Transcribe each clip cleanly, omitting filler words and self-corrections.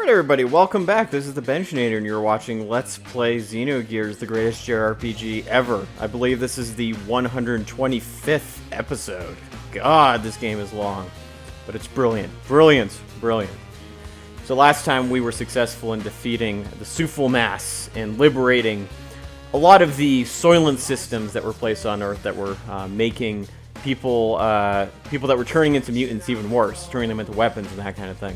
Alright everybody, welcome back. This is the Benchinator and you're watching Let's Play Xenogears, the greatest JRPG ever. I believe this is the 125th episode. God, this game is long. But it's brilliant. Brilliant. Brilliant. So last time we were successful in defeating the Sufal Mass and liberating a lot of the Soylent systems that were placed on Earth that were making people that were turning into mutants even worse, turning them into weapons and that kind of thing.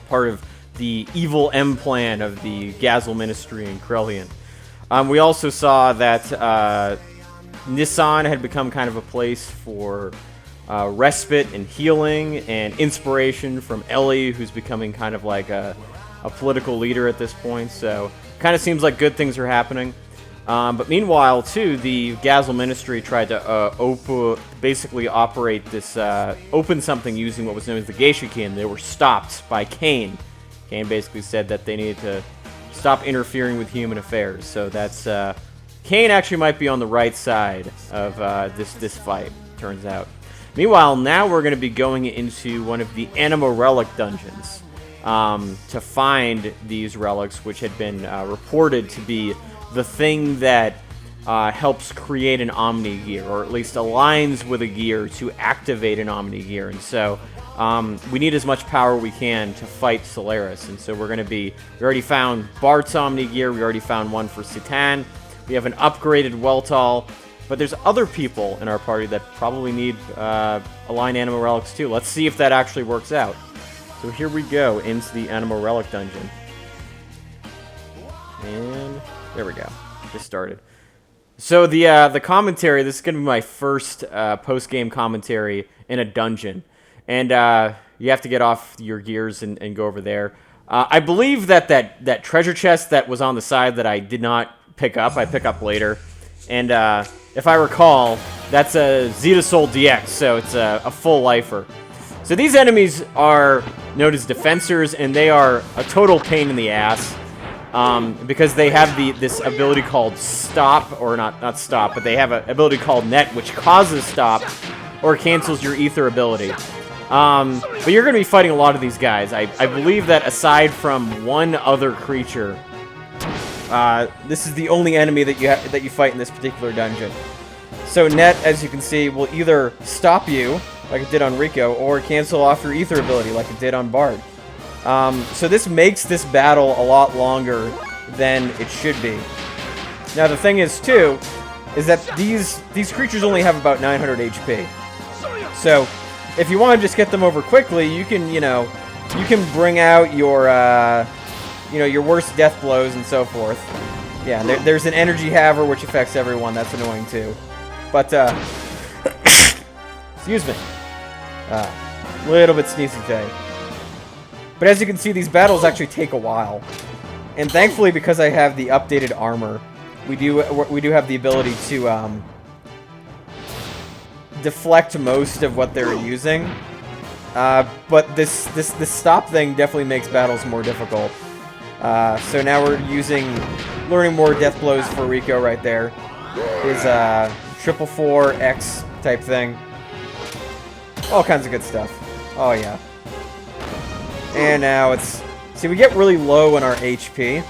Part of the evil M plan of the Gazel Ministry and Krellian. We also saw that Nissan had become kind of a place for respite and healing and inspiration from Ellie, who's becoming kind of like a political leader at this point. So kind of seems like good things are happening. But meanwhile, too, the Gazel Ministry tried to basically operate this, open something using what was known as the Geisha Key, and they were stopped by Cain. Cain basically said that they needed to stop interfering with human affairs. So that's, Cain actually might be on the right side of this fight, turns out. Meanwhile, now we're going to be going into one of the Anima Relic dungeons to find these relics, which had been reported to be the thing that helps create an Omni Gear, or at least aligns with a gear to activate an Omni Gear. And so we need as much power we can to fight Solaris. And so we're going to be, we already found Bart's Omni Gear, we already found one for Citan, we have an upgraded Weltall, but there's other people in our party that probably need Align Anima Relics too. Let's see if that actually works out. So here we go into the Anima Relic dungeon. And there we go. Just started. So the commentary, this is going to be my first post-game commentary in a dungeon. And you have to get off your gears and go over there. I believe that treasure chest that was on the side that I did not pick up, I pick up later. And if I recall, that's a Zeta Soul DX, so it's a full lifer. So these enemies are known as defensors, and they are a total pain in the ass. Because they have this ability called stop, or not stop, but they have an ability called net, which causes stop, or cancels your ether ability. But you're going to be fighting a lot of these guys. I believe that aside from one other creature, this is the only enemy that you fight in this particular dungeon. So net, as you can see, will either stop you, like it did on Rico, or cancel off your ether ability, like it did on Bard. So this makes this battle a lot longer than it should be. Now the thing is, too, is that these creatures only have about 900 HP. So if you want to just get them over quickly, you can, you can bring out your, your worst death blows and so forth. Yeah, there's an energy haver which affects everyone. That's annoying too. But excuse me, little bit sneezy today. But as you can see, these battles actually take a while. And thankfully, because I have the updated armor, we do have the ability to deflect most of what they're using. But this stop thing definitely makes battles more difficult. So now we're learning more death blows for Rico right there. His 444X type thing. All kinds of good stuff. Oh yeah. And now see, we get really low in our HP.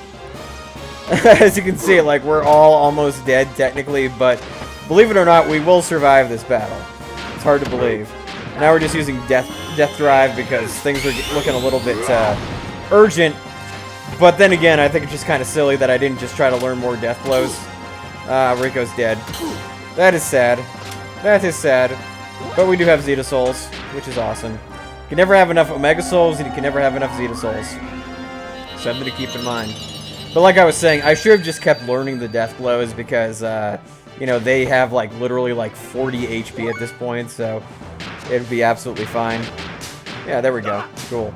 As you can see, like, we're all almost dead, technically, but believe it or not, we will survive this battle. It's hard to believe. And now we're just using Death Drive because things are looking a little bit urgent. But then again, I think it's just kind of silly that I didn't just try to learn more death blows. Rico's dead. That is sad. That is sad. But we do have Zeta Souls, which is awesome. You can never have enough Omega Souls, and you can never have enough Zeta Souls. Something to keep in mind. But like I was saying, I should have just kept learning the death blows because, they have, literally, 40 HP at this point, so it'd be absolutely fine. Yeah, there we go. Cool.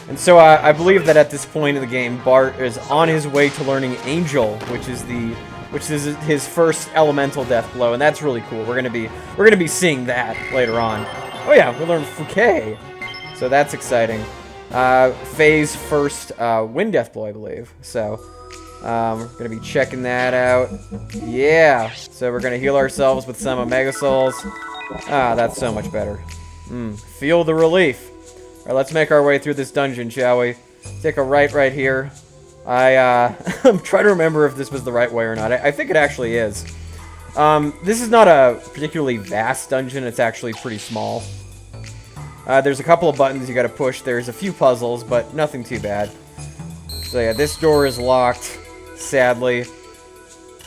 And so I believe that at this point in the game, Bart is on his way to learning Angel, which is his first elemental death blow, and that's really cool. We're gonna be seeing that later on. Oh yeah, we learned Fouquet. So that's exciting. Faye's first wind death blow, I believe. So we're going to be checking that out. Yeah. So we're going to heal ourselves with some Omega Souls. Ah, that's so much better. Feel the relief. Alright, let's make our way through this dungeon, shall we? Take a right here. I'm trying to remember if this was the right way or not. I think it actually is. This is not a particularly vast dungeon. It's actually pretty small. There's a couple of buttons you gotta push. There's a few puzzles, but nothing too bad. So yeah, this door is locked, sadly.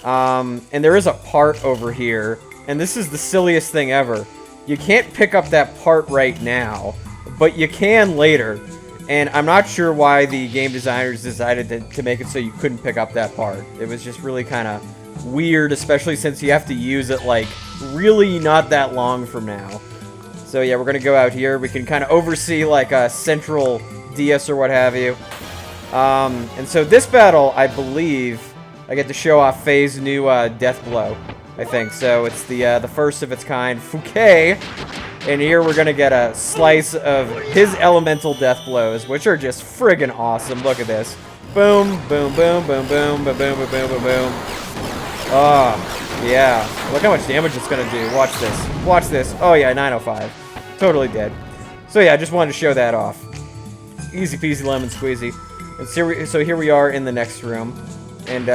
And there is a part over here, and this is the silliest thing ever. You can't pick up that part right now, but you can later. And I'm not sure why the game designers decided to make it so you couldn't pick up that part. It was just really kind of weird, especially since you have to use it, like, really not that long from now. So yeah, we're going to go out here. We can kind of oversee, like, a central dais or what have you. And so this battle, I believe, I get to show off Faye's new death blow, I think. So it's the first of its kind, Fouquet. And here we're going to get a slice of his elemental death blows, which are just friggin' awesome. Look at this. Boom, boom, boom, boom, boom, boom, boom, boom, boom, boom, boom. Oh, yeah. Look how much damage it's going to do. Watch this. Watch this. Oh, yeah, 905. Totally dead. So, yeah, I just wanted to show that off. Easy peasy lemon squeezy. And so here we are in the next room. And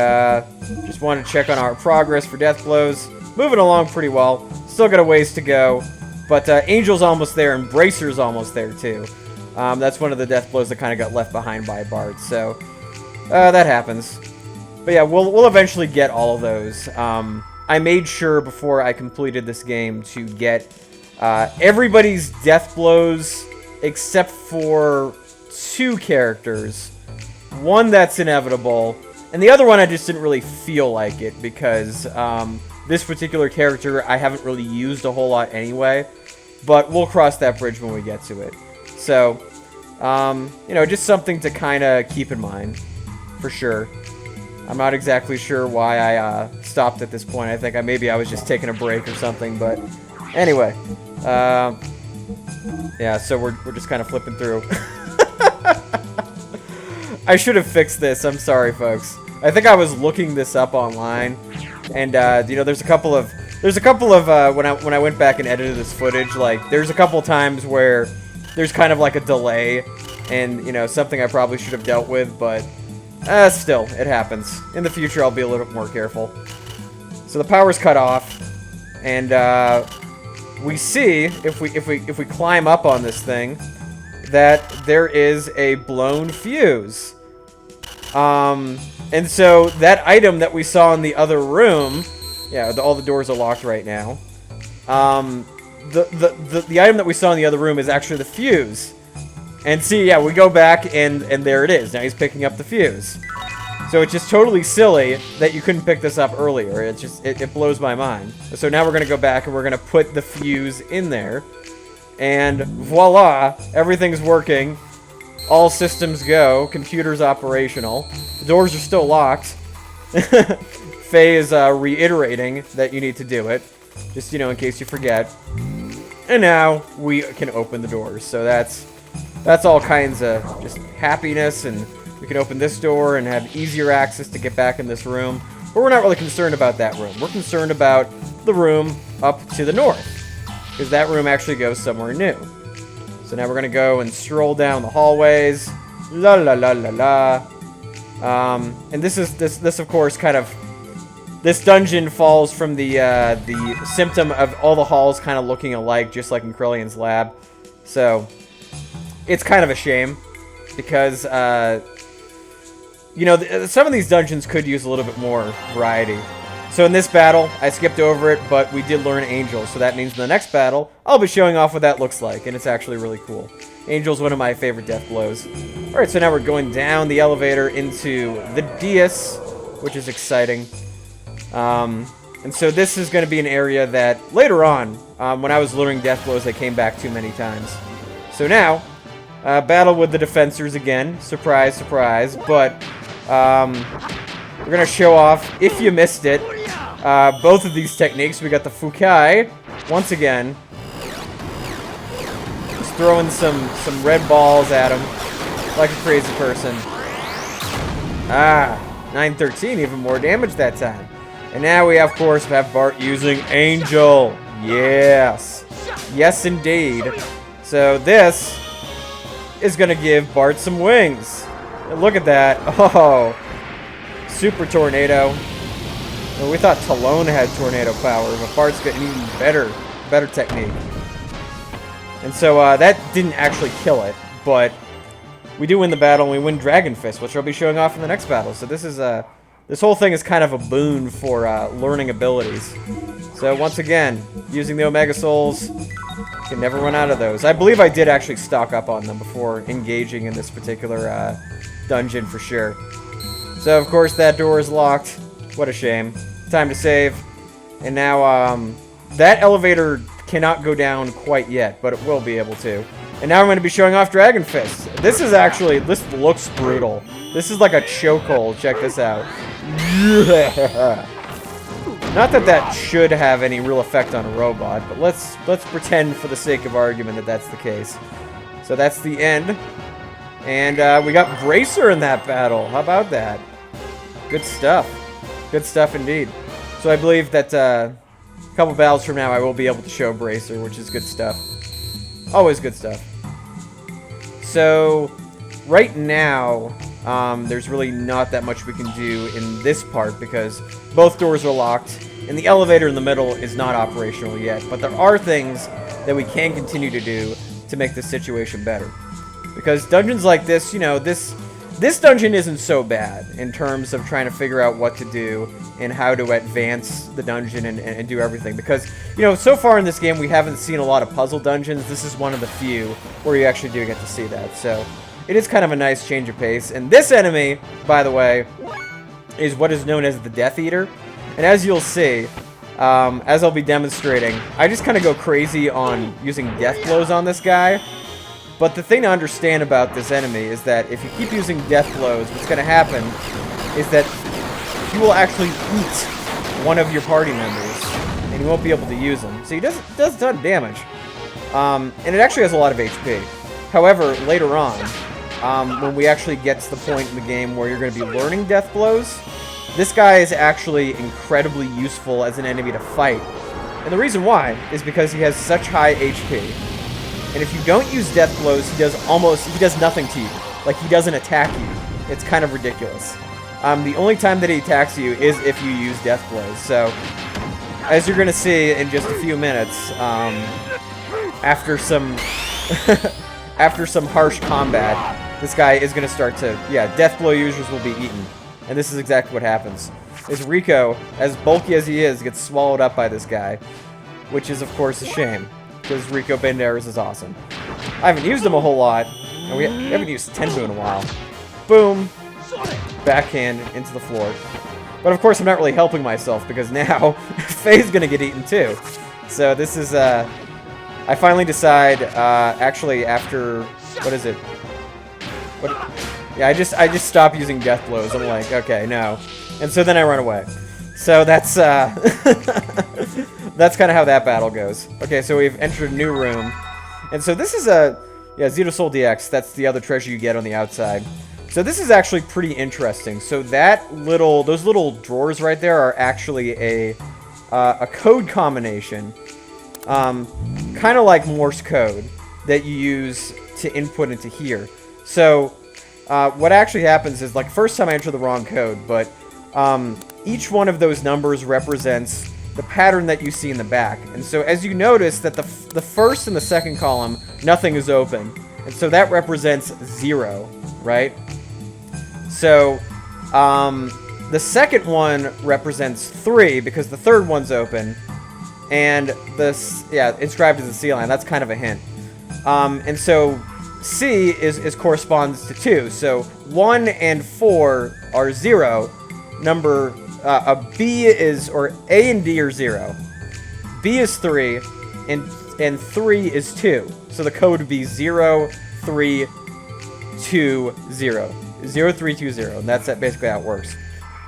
just wanted to check on our progress for death blows. Moving along pretty well. Still got a ways to go. But Angel's almost there, and Bracer's almost there, too. That's one of the death blows that kind of got left behind by Bart, so that happens. But yeah, we'll eventually get all of those. I made sure before I completed this game to get everybody's death blows except for 2 characters. One that's inevitable, and the other one I just didn't really feel like it, because this particular character I haven't really used a whole lot anyway. But we'll cross that bridge when we get to it. So, you know, just something to kind of keep in mind, for sure. I'm not exactly sure why I stopped at this point. I think maybe I was just taking a break or something, but anyway. Yeah, so we're just kind of flipping through. I should have fixed this. I'm sorry, folks. I think I was looking this up online, and you know, there's a couple of when I went back and edited this footage, like, there's a couple times where there's kind of like a delay, and, you know, something I probably should have dealt with, but still, it happens. In the future, I'll be a little bit more careful. So the power's cut off, and we see, if we climb up on this thing, that there is a blown fuse. And so that item that we saw in the other room, yeah, all the doors are locked right now. The item that we saw in the other room is actually the fuse. And see, yeah, we go back and there it is. Now he's picking up the fuse. So it's just totally silly that you couldn't pick this up earlier. It's just, it blows my mind. So now we're going to go back and we're going to put the fuse in there. And voila, everything's working. All systems go. Computer's operational. The doors are still locked. Faye is reiterating that you need to do it. Just, you know, in case you forget. And now we can open the doors. So that's all kinds of just happiness, and we can open this door and have easier access to get back in this room. But we're not really concerned about that room. We're concerned about the room up to the north, because that room actually goes somewhere new. So now we're going to go and stroll down the hallways. La la la la la. And this of course kind of, this dungeon falls from the symptom of all the halls kind of looking alike, just like in Krillion's lab. So it's kind of a shame, because you know, some of these dungeons could use a little bit more variety. So in this battle, I skipped over it, but we did learn Angel, so that means in the next battle, I'll be showing off what that looks like, and it's actually really cool. Angel's one of my favorite death blows. Alright, so now we're going down the elevator into the dais, which is exciting. And so this is going to be an area that, later on, when I was learning death blows, I came back to many times. So now, battle with the defensors again. Surprise, surprise. But we're going to show off, if you missed it, both of these techniques. We got the Fukai, once again. Just throwing some red balls at him, like a crazy person. 913, even more damage that time. And now we, of course, have Bart using Angel. Yes. Yes, indeed. So this is going to give Bart some wings. Look at that. Oh, super tornado. Well, we thought Talon had tornado power, but Bart's got an even better technique. And so that didn't actually kill it, but we do win the battle, and we win Dragonfish, which I'll be showing off in the next battle. So this is this whole thing is kind of a boon for learning abilities. So once again, using the Omega Souls, can never run out of those. I believe I did actually stock up on them before engaging in this particular dungeon for sure. So of course that door is locked. What a shame. Time to save. And now that elevator cannot go down quite yet, but it will be able to. And now I'm going to be showing off Dragonfish. This is actually, this looks brutal. This is like a chokehold. Check this out. Not that that should have any real effect on a robot, but let's pretend for the sake of argument that that's the case. So that's the end. And we got Bracer in that battle. How about that? Good stuff. Good stuff indeed. So I believe that a couple battles from now I will be able to show Bracer, which is good stuff. Always good stuff. So right now, there's really not that much we can do in this part because both doors are locked and the elevator in the middle is not operational yet. But there are things that we can continue to do to make this situation better. Because dungeons like this, you know, this dungeon isn't so bad in terms of trying to figure out what to do and how to advance the dungeon and do everything. Because, you know, so far in this game we haven't seen a lot of puzzle dungeons. This is one of the few where you actually do get to see that. So it is kind of a nice change of pace. And this enemy, by the way, is what is known as the Death Eater. And as you'll see, as I'll be demonstrating, I just kind of go crazy on using death blows on this guy. But the thing to understand about this enemy is that if you keep using death blows, what's going to happen is that he will actually eat one of your party members, and you won't be able to use him. So he does a ton of damage. And it actually has a lot of HP. However, later on, when we actually get to the point in the game where you're going to be learning death blows, this guy is actually incredibly useful as an enemy to fight. And the reason why is because he has such high HP. And if you don't use death blows, he does nothing to you. Like, he doesn't attack you. It's kind of ridiculous. The only time that he attacks you is if you use death blows. So, as you're going to see in just a few minutes, after some after some harsh combat, this guy is going to start to, death blow users will be eaten. And this is exactly what happens. Is Rico, as bulky as he is, gets swallowed up by this guy. Which is, of course, a shame. Because Rico Banderas is awesome. I haven't used him a whole lot. And we haven't used Tenbu in a while. Boom. Backhand into the floor. But of course I'm not really helping myself because now Faye's gonna get eaten too. So this is I finally decide actually after what is it? Yeah, I just stop using death blows. I'm like, okay, no. And so then I run away. So that's that's kind of how that battle goes. Okay, so we've entered a new room. And so this is Xenosoul DX. That's the other treasure you get on the outside. So this is actually pretty interesting. So those little drawers right there are actually a code combination, kind of like Morse code that you use to input into here. So what actually happens is, like, first time I enter the wrong code, but each one of those numbers represents the pattern that you see in the back. And so as you notice that the first and the second column, nothing is open. And so that represents 0, right? So the second one represents 3 because the third one's open. And this, inscribed as a C line. That's kind of a hint. And so C corresponds to 2. So 1 and 4 are 0. Number A and D are 0. B is 3, and 3 is 2. So the code would be 0, 3, 2, 0. 0, 3, 2, 0. And that's basically how it works.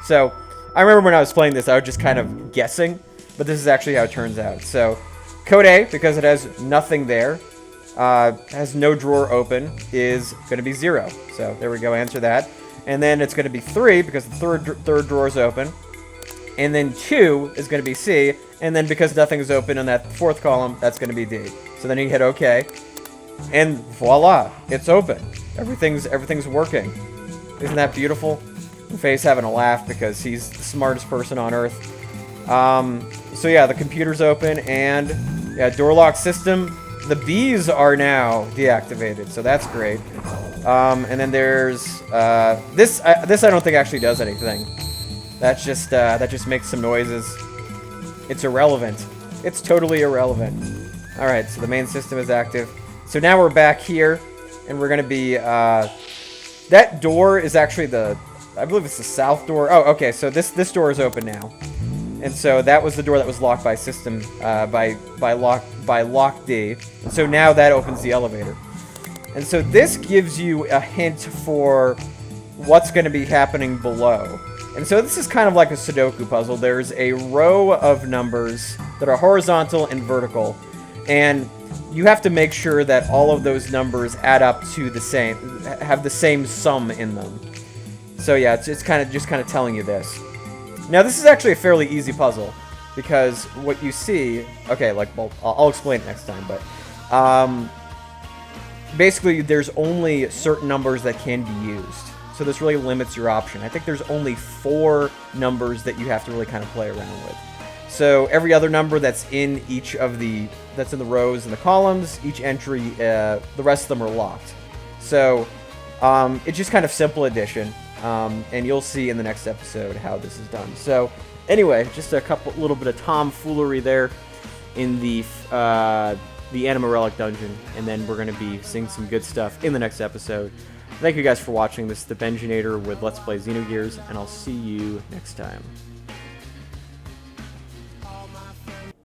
So I remember when I was playing this, I was just kind of guessing, but this is actually how it turns out. So code A, because it has nothing there, has no drawer open, is going to be 0. So there we go, answer that. And then it's going to be 3 because the third drawer is open. And then 2 is going to be C. And then because nothing is open in that fourth column, that's going to be D. So then you hit OK. And voila, it's open. Everything's working. Isn't that beautiful? Faye's having a laugh because he's the smartest person on Earth. So yeah, the computer's open, and yeah, door lock system. The bees are now deactivated, so that's great. And then there's this. This I don't think actually does anything. That just makes some noises. It's irrelevant. It's totally irrelevant. All right, so the main system is active. So now we're back here, and we're gonna be. That door is actually I believe it's the south door. Oh, okay. So this door is open now, and so that was the door that was locked by system by lock D. And so now that opens the elevator, and so this gives you a hint for what's going to be happening below. And so this is kind of like a Sudoku puzzle. There's a row of numbers that are horizontal and vertical, and you have to make sure that all of those numbers add up to have the same sum in them. So yeah, it's kind of telling you this. Now this is actually a fairly easy puzzle, because what you see, okay, like, well, I'll explain it next time, but basically there's only certain numbers that can be used. So this really limits your option. I think there's only 4 numbers that you have to really kind of play around with. So every other number that's in each of that's in the rows and the columns, each entry, the rest of them are locked. So it's just kind of simple addition, and you'll see in the next episode how this is done. So anyway, just a little bit of tomfoolery there in the Anima Relic dungeon, and then we're going to be seeing some good stuff in the next episode. Thank you guys for watching. This is the Benjinator with Let's Play Xenogears, and I'll see you next time.